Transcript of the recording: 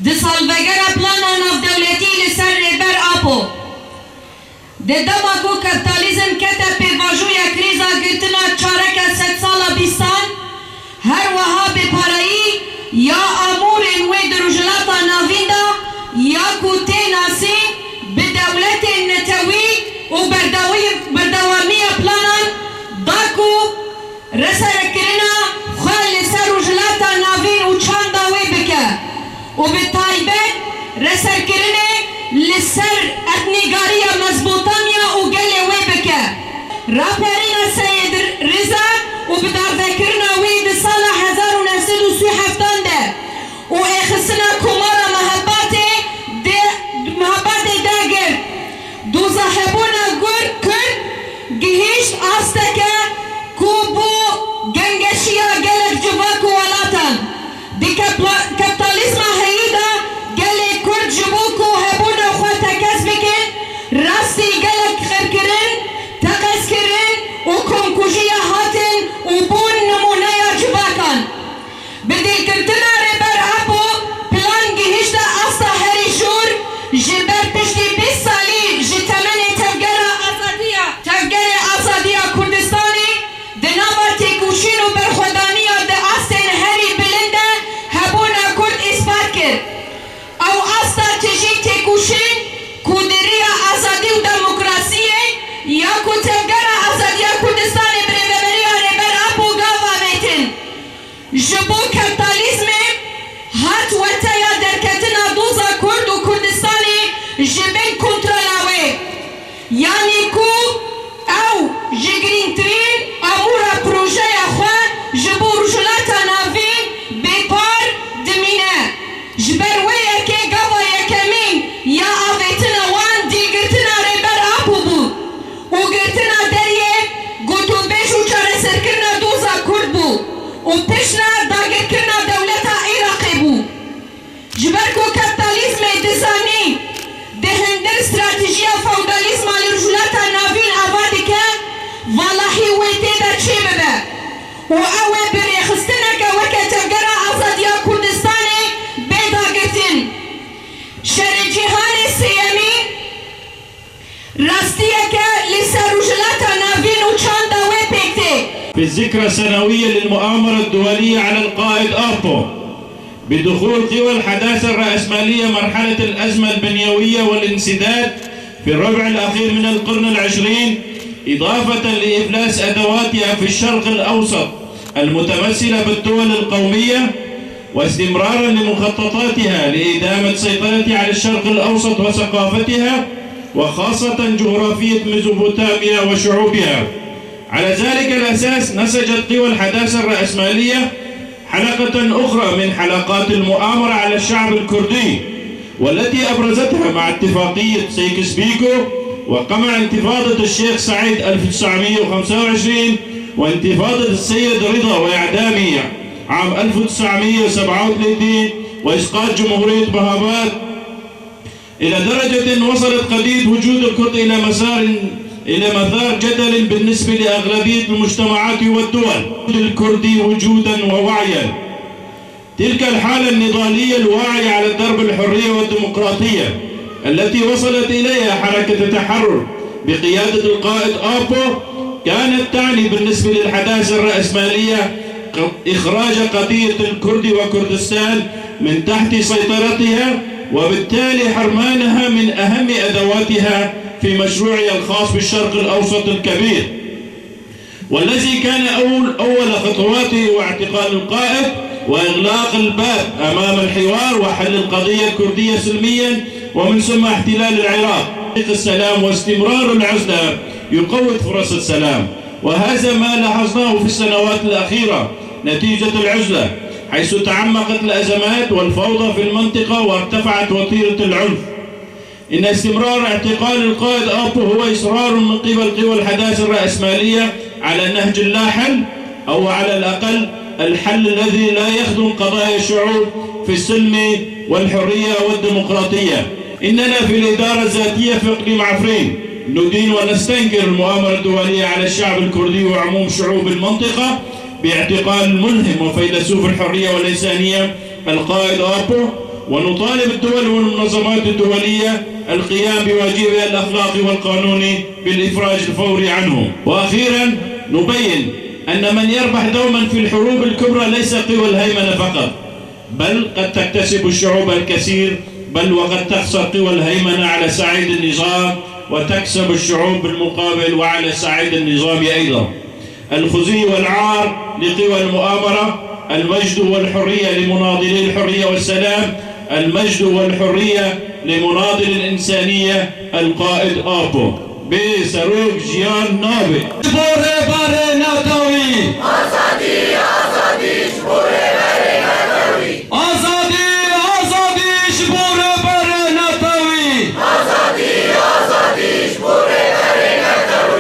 دي سالفجرة بلانا ناف دولتي لسر ريبر أبو دي دماغو كابيتاليزم كتا بيفاجويا كريزا قلتنا تشاركة 7 سالة بيستان هر وها ببارایی یا امور وید رجلاتا ناویندا یا کوتی ناسی به دولت نتوی و بردوامی پلانان داکو رسرکرنا خال سر رجلاتا ناوین و چانداوی بکه و به تایبت رسرکرنه لسر اتنیگاری مزبوطانیا و گلی وی بکه راپرین سید رزا و بدار ذکرنا وید سال 1937 ده و اخسنا کمارا محبات داگر دو صاحبونا گر کرد گهیشت آستکه کوبو گنگشیا گلک جواکو ولاتن دی کپتالیزم هیدا گلک کرد جبوکو هبونا خواتا کس بکن راستی گلک خرکرن تقس کرن و کنکوشیا هاتن و بون نمونه جواکن بدل کرتنا ربر اپو پلان گهشتا استا هری شور جبر پشتی 20 سالی جتمن تفگر آزادیا کردستانی دنابا تکوشین و برخودانی ده استن هری بلنده هبونا کرد اثبات کرد او استا تجی تکوشین کودری آزادی و دموکراسیه یا کو تفگر آزادیا کردستانی بربری ربر اپو گاوا میتن جبو کپیتالیزم هات وتایا درکتنا دوزا کرد و کردستانی جبن کنترلاوی یعنی کو او جگرین ترین امورا پروژه خواه جبو رجلاتا ناوین بپار دمینه جبر ویه که گوا یکمین یا آویتنا وان دیگرتنا ربر آپو بود و گرتنا دریه گوتو بیشو چاره سرکرنا دوزا کرد بود و پیشنا داگر کرنا دولتا عراقی بود جبرکو کپیتالیزم دزانی دهندر استراتیجیا فودالیزم لرجلاتا ناوین آبادی که والله ویده دا چی ببه و اوه بریخستنه که وکه تفگره آزادیا کردستانی بیدا گرتن شر جهان سیمی راستیه که لسر رجلاتا ناوین و چاندا وی پیکته في الذكرى السنوية للمؤامرة الدولية على القائد أبو بدخول قوى الحداثة الرأسمالية مرحلة الأزمة البنيوية والانسداد في الربع الأخير من القرن العشرين إضافة لإفلاس أدواتها في الشرق الأوسط المتمثلة بالدول القومية واستمرارا لمخططاتها لإدامة سيطرتها على الشرق الأوسط وثقافتها وخاصة جغرافية ميزوبوتاميا وشعوبها. على ذلك الأساس نسجت قوى الحداثة الرأسمالية حلقة أخرى من حلقات المؤامرة على الشعب الكردي والتي أبرزتها مع اتفاقية سيكس بيكو وقمع انتفاضة الشيخ سعيد 1925 وانتفاضة السيد رضا وإعدامه عام 1937 وإسقاط جمهورية بهابات إلى درجة وصلت قضية وجود الكرد إلى مثار جدل بالنسبة لأغلبية المجتمعات والدول الكردي وجودا ووعيا. تلك الحالة النضالية الواعية على درب الحرية والديمقراطية التي وصلت إليها حركة التحرر بقيادة القائد أبو كانت تعني بالنسبة للحداثة الرأسمالية إخراج قضية الكردي وكردستان من تحت سيطرتها وبالتالي حرمانها من أهم أدواتها في مشروعها الخاص بالشرق الأوسط الكبير والذي كان أول خطواته هو اعتقال القائد وإغلاق الباب أمام الحوار وحل القضية الكردية سلميا ومن ثم احتلال العراق. السلام واستمرار العزلة يقوض فرص السلام وهذا ما لاحظناه في السنوات الأخيرة نتيجة العزلة حيث تعمقت الأزمات والفوضى في المنطقة وارتفعت وتيرة العنف. إن استمرار اعتقال القائد أبو هو إصرار من قبل قوى الحداثة الرأسمالية على نهج لا حل أو على الأقل الحل الذي لا يخدم قضايا الشعوب في السلم والحرية والديمقراطية. إننا في الإدارة الذاتية في إقليم لعفرين ندين ونستنكر المؤامرة الدولية على الشعب الكردي وعموم شعوب المنطقة باعتقال الملهم وفيلسوف الحرية والإنسانية القائد أبو ونطالب الدول والمنظمات الدولية القيام بواجبها الأخلاقي والقانوني بالإفراج الفوري عنه. وأخيرا نبين أن من يربح دوما في الحروب الكبرى ليس قوى الهيمنة فقط، بل قد تكتسب الشعوب الكثير، بل وقد تخسر قوى الهيمنة على صعيد النظام وتكسب الشعوب بالمقابل وعلى صعيد النظام أيضا. الخزي والعار لقوى المؤامرة، المجد والحرية لمناضلي الحرية والسلام، المجد والحرية لمناضل الإنسانية القائد آبو بسروق جيان نابي.